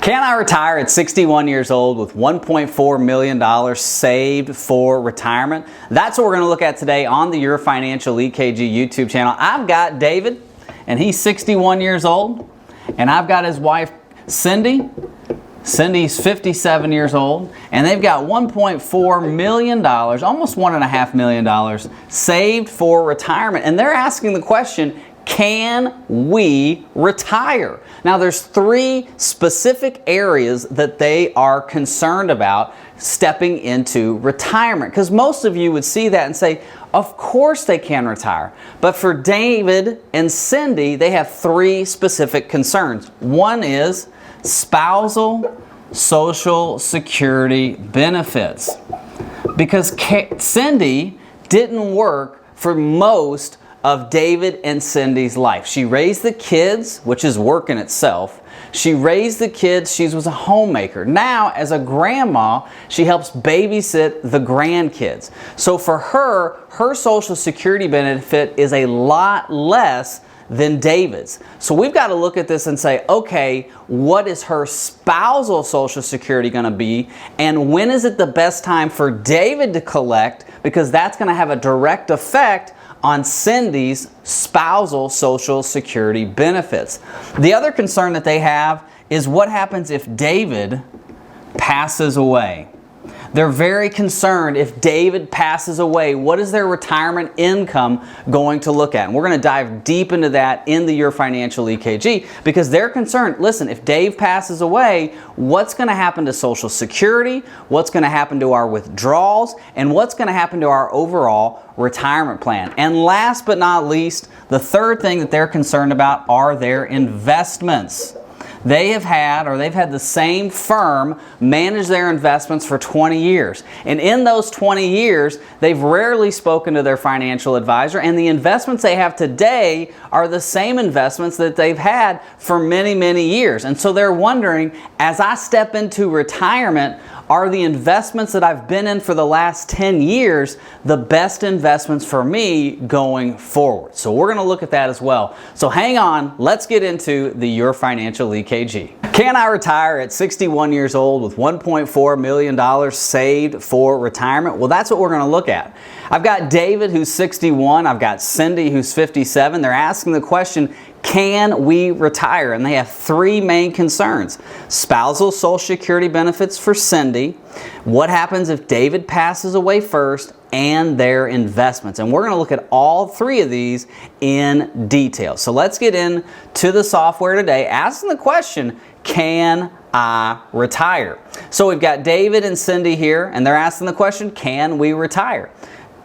Can I retire at 61 years old with $1.4 million saved for retirement? That's what we're going to look at today on the Your Financial EKG YouTube channel. I've got David, and he's 61 years old, and I've got his wife, Cindy. Cindy's 57 years old, and they've got $1.4 million, almost $1.5 million saved for retirement. And they're asking the question, can we retire? Now, there's three specific areas that they are concerned about stepping into retirement, because most of you would see that and say, of course they can retire. But for David and Cindy, they have three specific concerns. One is spousal Social Security benefits, because Cindy didn't work for most of David and Cindy's life. She raised the kids, which is work in itself. She raised the kids. She was a homemaker. Now, as a grandma, she helps babysit the grandkids. So for her, her Social Security benefit is a lot less than David's. So we've got to look at this and say, okay, what is her spousal Social Security going to be? And when is it the best time for David to collect? Because that's going to have a direct effect on Cindy's spousal Social Security benefits. The other concern that they have is what happens if David passes away. They're very concerned if David passes away, what is their retirement income going to look at? And we're going to dive deep into that in the Your Financial EKG, because they're concerned, listen, if Dave passes away, what's going to happen to Social Security? What's going to happen to our withdrawals? And what's going to happen to our overall retirement plan? And last but not least, the third thing that they're concerned about are their investments. They've had the same firm manage their investments for 20 years. And in those 20 years, they've rarely spoken to their financial advisor, and the investments they have today are the same investments that they've had for many, many years. And so they're wondering, as I step into retirement, are the investments that I've been in for the last 10 years the best investments for me going forward? So we're going to look at that as well. So hang on, let's get into the Your Financial EKG. Can I retire at 61 years old with $1.4 million saved for retirement? Well, that's what we're going to look at. I've got David, who's 61. I've got Cindy, who's 57. They're asking the question, can we retire? And they have three main concerns. Spousal Social Security benefits for Cindy. What happens if David passes away first? And their investments. And we're going to look at all three of these in detail. So let's get into the software today, asking the question, can I retire? So we've got David and Cindy here, and they're asking the question, can we retire?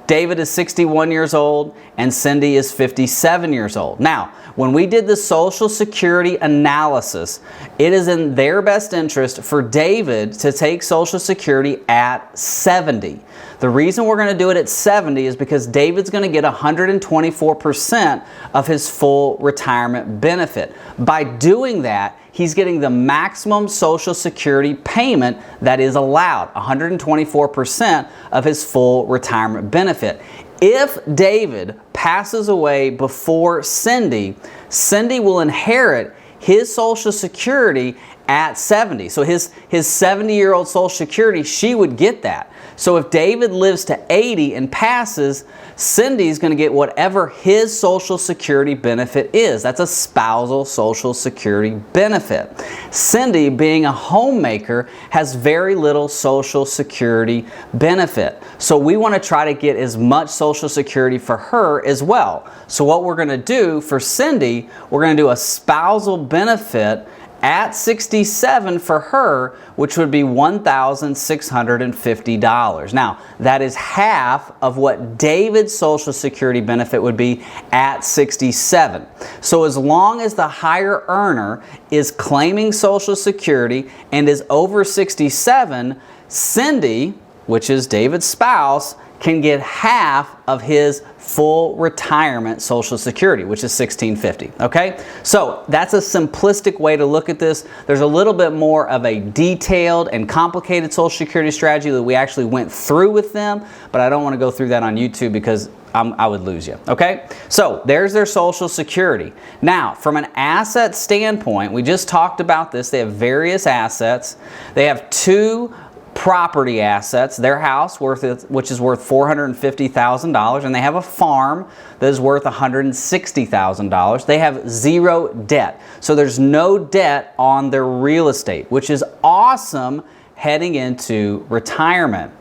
David is 61 years old and Cindy is 57 years old. Now, when we did the Social Security analysis, it is in their best interest for David to take Social Security at 70. The reason we're going to do it at 70 is because David's going to get 124% of his full retirement benefit. By doing that, he's getting the maximum Social Security payment that is allowed, 124% of his full retirement benefit. If David passes away before Cindy, Cindy will inherit his Social Security at 70. So his 70-year-old Social Security, she would get that. So if David lives to 80 and passes, Cindy's going to get whatever his Social Security benefit is. That's a spousal Social Security benefit. Cindy, being a homemaker, has very little Social Security benefit. So we want to try to get as much Social Security for her as well. So what we're going to do for Cindy, we're going to do a spousal benefit at 67 for her, which would be $1,650. Now, that is half of what David's Social Security benefit would be at 67. So as long as the higher earner is claiming Social Security and is over 67, Cindy, which is David's spouse, can get half of his full retirement Social Security, which is $1,650, okay? So that's a simplistic way to look at this. There's a little bit more of a detailed and complicated Social Security strategy that we actually went through with them, but I don't want to go through that on YouTube because I would lose you, okay? So there's their Social Security. Now, from an asset standpoint, we just talked about this. They have various assets. They have two property assets, their house which is worth $450,000, and they have a farm that is worth $160,000. They have zero debt. So there's no debt on their real estate, which is awesome heading into retirement.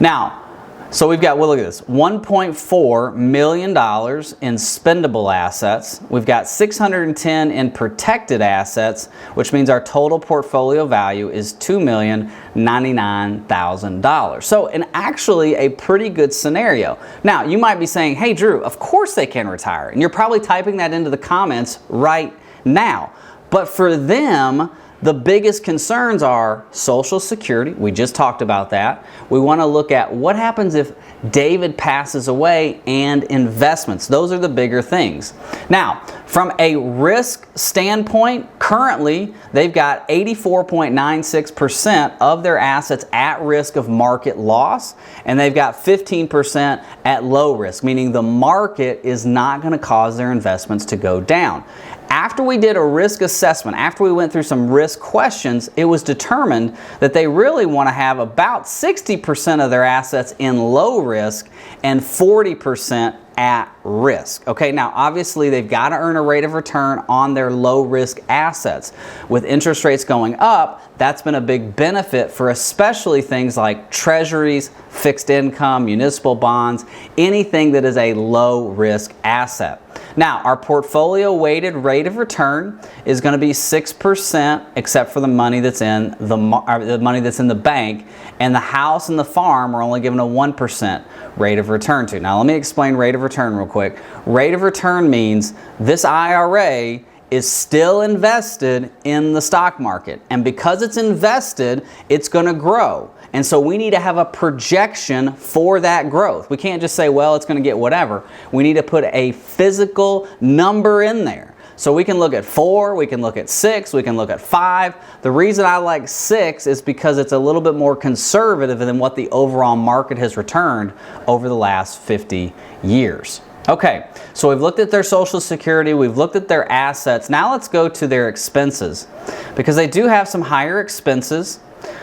Now, so we've got, well, look at this, $1.4 million in spendable assets. We've got $610 in protected assets, which means our total portfolio value is $2,099,000. So, and actually a pretty good scenario. Now, you might be saying, hey, Drew, of course they can retire. And you're probably typing that into the comments right now. But for them, the biggest concerns are Social Security. We just talked about that. We want to look at what happens if David passes away and investments. Those are the bigger things. Now, from a risk standpoint, currently they've got 84.96% of their assets at risk of market loss, and they've got 15% at low risk, meaning the market is not going to cause their investments to go down. After we did a risk assessment, after we went through some risk questions, it was determined that they really want to have about 60% of their assets in low risk and 40% at risk. Okay, now obviously they've got to earn a rate of return on their low risk assets. With interest rates going up, that's been a big benefit for especially things like treasuries, fixed income, municipal bonds, anything that is a low risk asset. Now, our portfolio weighted rate of return is going to be 6%, except for the money that's in the bank, and the house and the farm are only given a 1% rate of return to. Now, let me explain rate of return real quick. Rate of return means this IRA is still invested in the stock market, and because it's invested, it's going to grow. And so we need to have a projection for that growth. We can't just say, well, it's going to get whatever. We need to put a physical number in there. So we can look at 4, we can look at 6, we can look at 5. The reason I like 6 is because it's a little bit more conservative than what the overall market has returned over the last 50 years. Okay, so we've looked at their Social Security, we've looked at their assets. Now let's go to their expenses, because they do have some higher expenses.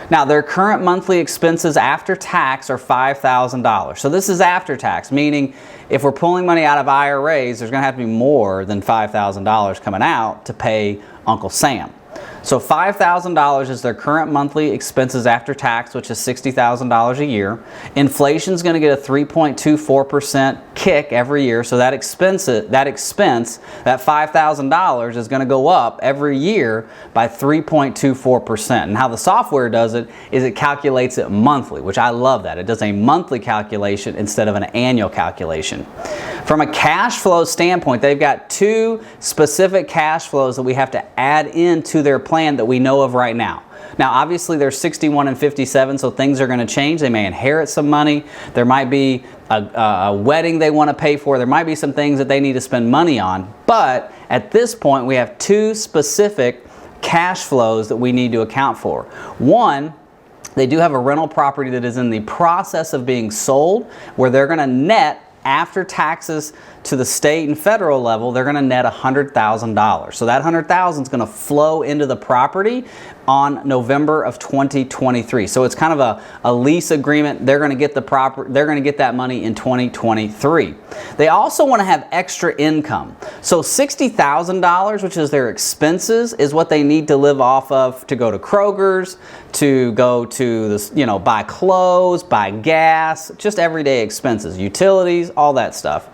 Now, their current monthly expenses after tax are $5,000. So this is after tax, meaning if we're pulling money out of IRAs, there's going to have to be more than $5,000 coming out to pay Uncle Sam. So $5,000 is their current monthly expenses after tax, which is $60,000 a year. Inflation's going to get a 3.24% kick every year, so that expense, that $5,000 is going to go up every year by 3.24%. And how the software does it is it calculates it monthly, which I love that. It does a monthly calculation instead of an annual calculation. From a cash flow standpoint, they've got 2 specific cash flows that we have to add into their plan that we know of right now. Now, obviously, they're 61 and 57, so things are going to change. They may inherit some money. There might be a wedding they want to pay for. There might be some things that they need to spend money on. But at this point, we have 2 specific cash flows that we need to account for. One, they do have a rental property that is in the process of being sold, where they're going to net, after taxes to the state and federal level, they're going to net $100,000. So that $100,000 is going to flow into the property on November of 2023. So it's kind of a lease agreement. They're going to get that money in 2023. They also want to have extra income. So $60,000, which is their expenses, is what they need to live off of to go to Kroger's, to go to this, buy clothes, buy gas, just everyday expenses, utilities, all that stuff.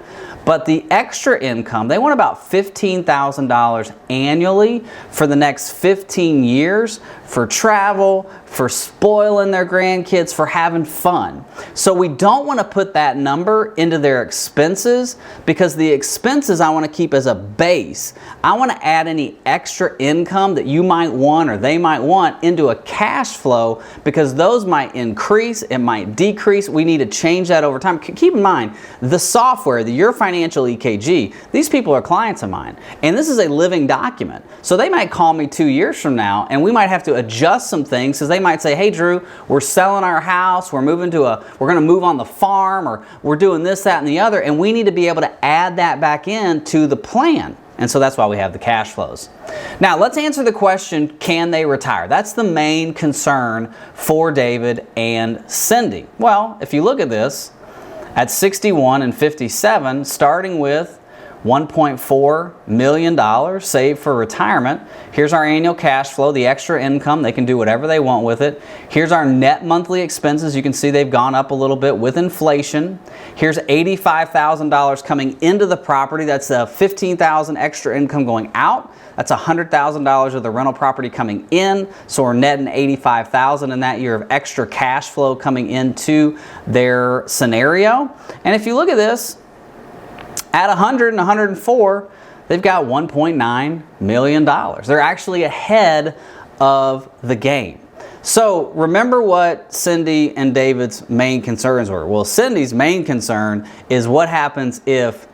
But the extra income, they want about $15,000 annually for the next 15 years for travel, for spoiling their grandkids, for having fun. So we don't want to put that number into their expenses, because the expenses I want to keep as a base. I want to add any extra income that you might want or they might want into a cash flow, because those might increase, it might decrease. We need to change that over time. Keep in mind, the software, Your Financial EKG, these people are clients of mine, and this is a living document. So they might call me 2 years from now, and we might have to adjust some things, because they might say, hey Drew, we're selling our house, we're going to move on the farm, or we're doing this, that, and the other, and we need to be able to add that back into the plan. And so that's why we have the cash flows. Now let's answer the question, can they retire? That's the main concern for David and Cindy. Well, if you look at this, at 61 and 57, starting with $1.4 million saved for retirement. Here's our annual cash flow, the extra income. They can do whatever they want with it. Here's our net monthly expenses. You can see they've gone up a little bit with inflation. Here's $85,000 coming into the property. That's a $15,000 extra income going out. That's $100,000 of the rental property coming in. So we're netting $85,000 in that year of extra cash flow coming into their scenario. And if you look at this, at 100 and 104, they've got $1.9 million. They're actually ahead of the game. So remember what Cindy and David's main concerns were. Well, Cindy's main concern is what happens if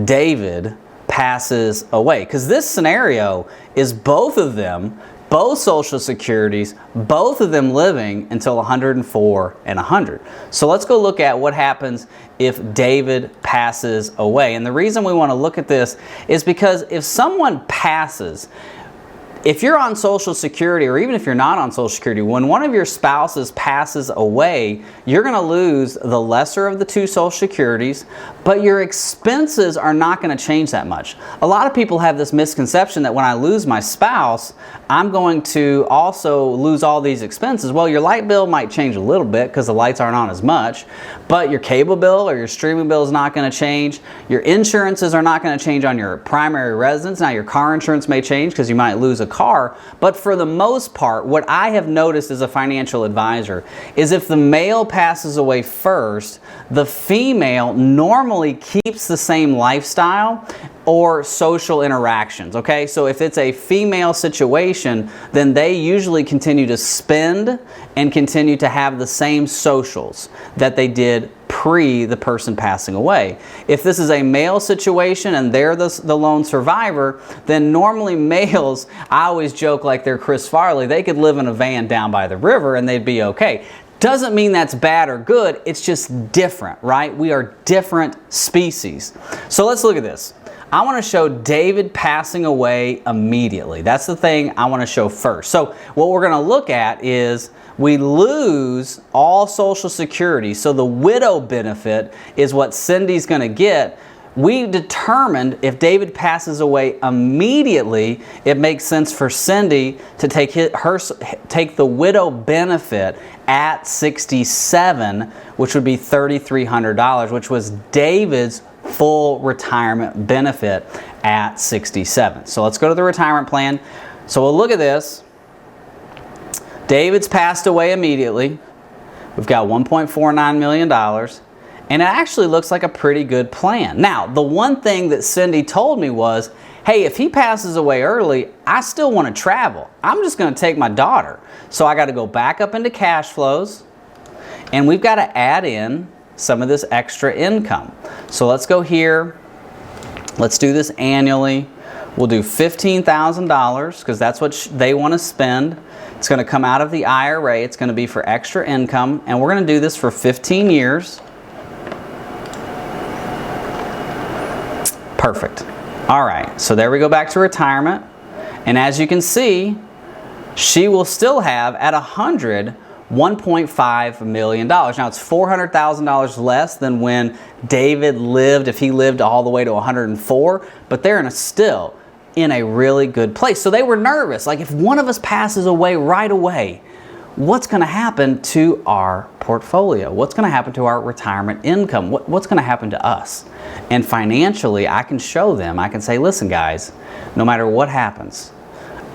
David passes away. Because this scenario is both of them, both Social Securities, both of them living until 104 and 100. So let's go look at what happens if David passes away. And the reason we want to look at this is because if someone passes, if you're on Social Security, or even if you're not on Social Security, when one of your spouses passes away, you're going to lose the lesser of the two Social Securities, but your expenses are not going to change that much. A lot of people have this misconception that when I lose my spouse, I'm going to also lose all these expenses. Well, your light bill might change a little bit because the lights aren't on as much, but your cable bill or your streaming bill is not going to change. Your insurances are not going to change on your primary residence. Now, your car insurance may change because you might lose a car, but for the most part, what I have noticed as a financial advisor is if the male passes away first, the female normally keeps the same lifestyle or social interactions, okay? So if it's a female situation, then they usually continue to spend and continue to have the same socials that they did pre the person passing away. If this is a male situation and they're the lone survivor, then normally males, I always joke like they're Chris Farley, they could live in a van down by the river and they'd be okay. Doesn't mean that's bad or good, it's just different, right? We are different species. So let's look at this. I want to show David passing away immediately. That's the thing I want to show first. So what we're going to look at is we lose all Social Security. So the widow benefit is what Cindy's going to get. We determined if David passes away immediately, it makes sense for Cindy to take the widow benefit at 67, which would be $3,300, which was David's full retirement benefit at 67. So let's go to the retirement plan. So we'll look at this. David's passed away immediately. We've got $1.49 million. And it actually looks like a pretty good plan. Now, the one thing that Cindy told me was, hey, if he passes away early, I still want to travel. I'm just going to take my daughter. So I got to go back up into cash flows, and we've got to add in some of this extra income. So let's go here. Let's do this annually. We'll do $15,000 because that's what they want to spend. It's going to come out of the IRA. It's going to be for extra income, and we're going to do this for 15 years. Perfect. All right, so there we go back to retirement. And as you can see, she will still have at 100, $1.5 million. Now it's $400,000 less than when David lived, if he lived all the way to 104, but they're still in a really good place. So they were nervous, like if one of us passes away right away, what's going to happen to our portfolio? What's going to happen to our retirement income? What's going to happen to us? And financially, I can show them, I can say, listen guys, no matter what happens,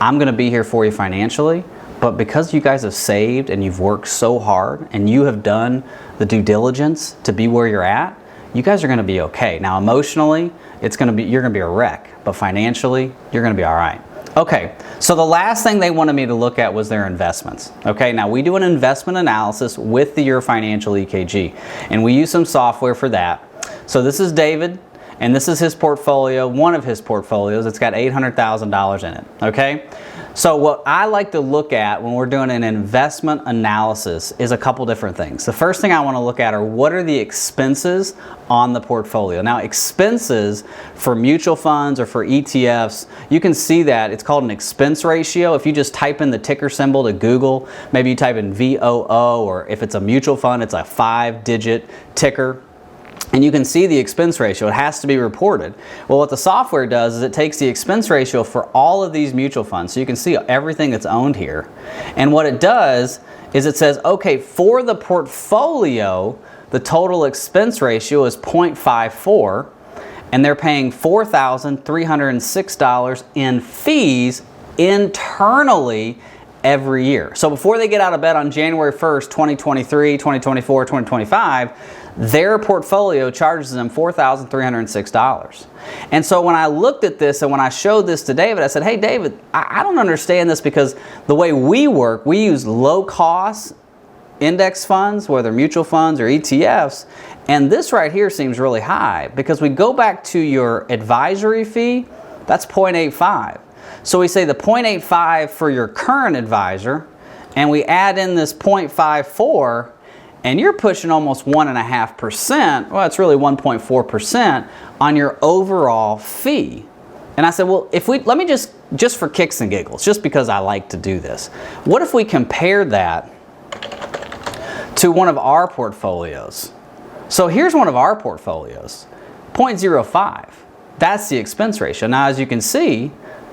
I'm going to be here for you financially, But because you guys have saved and you've worked so hard and you have done the due diligence to be where you're at, you guys are going to be okay. Now emotionally, you're going to be a wreck, but financially, you're going to be all right. Okay, so the last thing they wanted me to look at was their investments. Okay, now we do an investment analysis with the Your Financial EKG, and we use some software for that. So this is David, and this is his portfolio, one of his portfolios. It's got $800,000 in it, okay? So what I like to look at when we're doing an investment analysis is a couple different things. The first thing I want to look at are what are the expenses on the portfolio. Now expenses for mutual funds or for ETFs, you can see that it's called an expense ratio. If you just type in the ticker symbol to Google, maybe you type in VOO, or if it's a mutual fund, it's a 5-digit ticker. And you can see the expense ratio. It has to be reported. Well, what the software does is it takes the expense ratio for all of these mutual funds. So you can see everything that's owned here. And what it does is it says, okay, for the portfolio, the total expense ratio is 0.54, and they're paying $4,306 in fees internally every year. So before they get out of bed on January 1st, 2023, 2024, 2025, their portfolio charges them $4,306. And so when I looked at this and when I showed this to David, I said, hey David, I don't understand this, because the way we work, we use low cost index funds, whether mutual funds or ETFs, and this right here seems really high, because we go back to your advisory fee, that's 0.85. So we say the 0.85 for your current advisor, and we add in this 0.54, and you're pushing almost 1.5%, well, it's really 1.4% on your overall fee. And I said, well, let me just for kicks and giggles, just because I like to do this, what if we compared that to one of our portfolios? So here's one of our portfolios, 0.05. That's the expense ratio. Now, as you can see,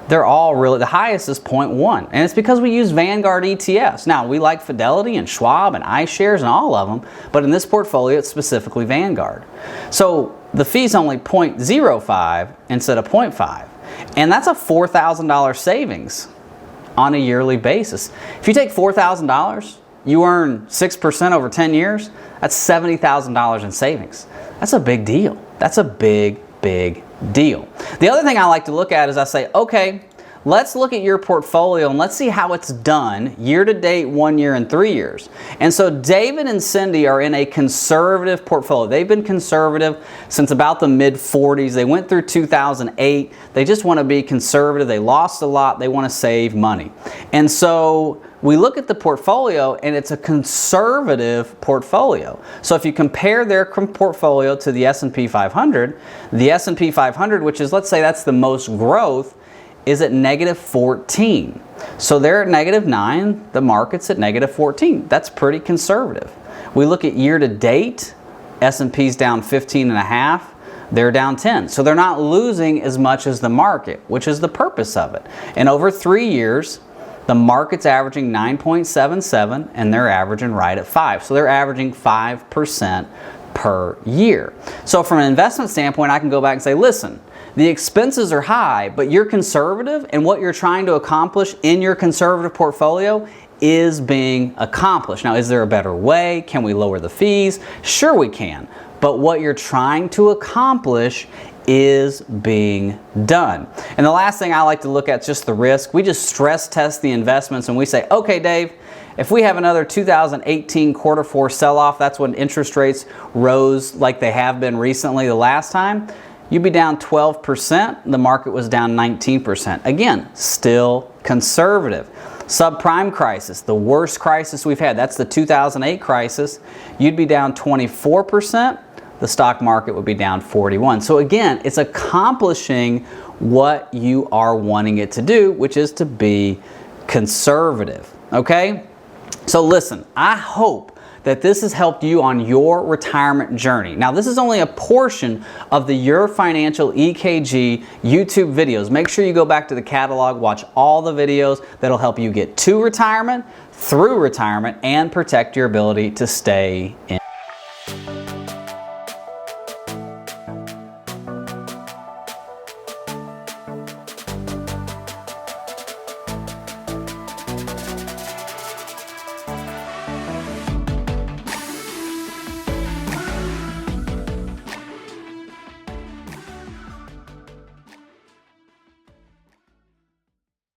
they're all really, the highest is 0.1, and it's because we use Vanguard ETFs. Now, we like Fidelity and Schwab and iShares and all of them, but in this portfolio, it's specifically Vanguard. So the fee's only 0.05 instead of 0.5, and that's a $4,000 savings on a yearly basis. If you take $4,000, you earn 6% over 10 years, that's $70,000 in savings. That's a big deal. That's a big deal. The other thing I like to look at is I say, okay, let's look at your portfolio and let's see how it's done year to date, 1 year, and 3 years. And so David and Cindy are in a conservative portfolio. They've been conservative since about the mid-40s. They went through 2008. They just want to be conservative. They lost a lot. They want to save money. And so we look at the portfolio, and it's a conservative portfolio. So if you compare their portfolio to the S&P 500, the S&P 500, which is, let's say that's the most growth, is at -14. So they're at -9, the market's at -14. That's pretty conservative. We look at year to date, S&P's down 15.5, they're down 10. So they're not losing as much as the market, which is the purpose of it. And over 3 years, the market's averaging 9.77, and they're averaging right at 5. So they're averaging 5% per year. So from an investment standpoint, I can go back and say, listen, the expenses are high, but you're conservative, and what you're trying to accomplish in your conservative portfolio is being accomplished. Now, is there a better way? Can we lower the fees? Sure we can. But what you're trying to accomplish is being done. And the last thing I like to look at is just the risk. We just stress test the investments, and we say, okay, Dave, if we have another 2018 quarter 4 sell-off, that's when interest rates rose like they have been recently the last time, you'd be down 12%. The market was down 19%. Again, still conservative. Subprime crisis, the worst crisis we've had, that's the 2008 crisis, you'd be down 24%. The stock market would be down 41%. So again, it's accomplishing what you are wanting it to do, which is to be conservative, okay? So listen, I hope that this has helped you on your retirement journey. Now, this is only a portion of the Your Financial EKG YouTube videos. Make sure you go back to the catalog, watch all the videos that'll help you get to retirement, through retirement, and protect your ability to stay in.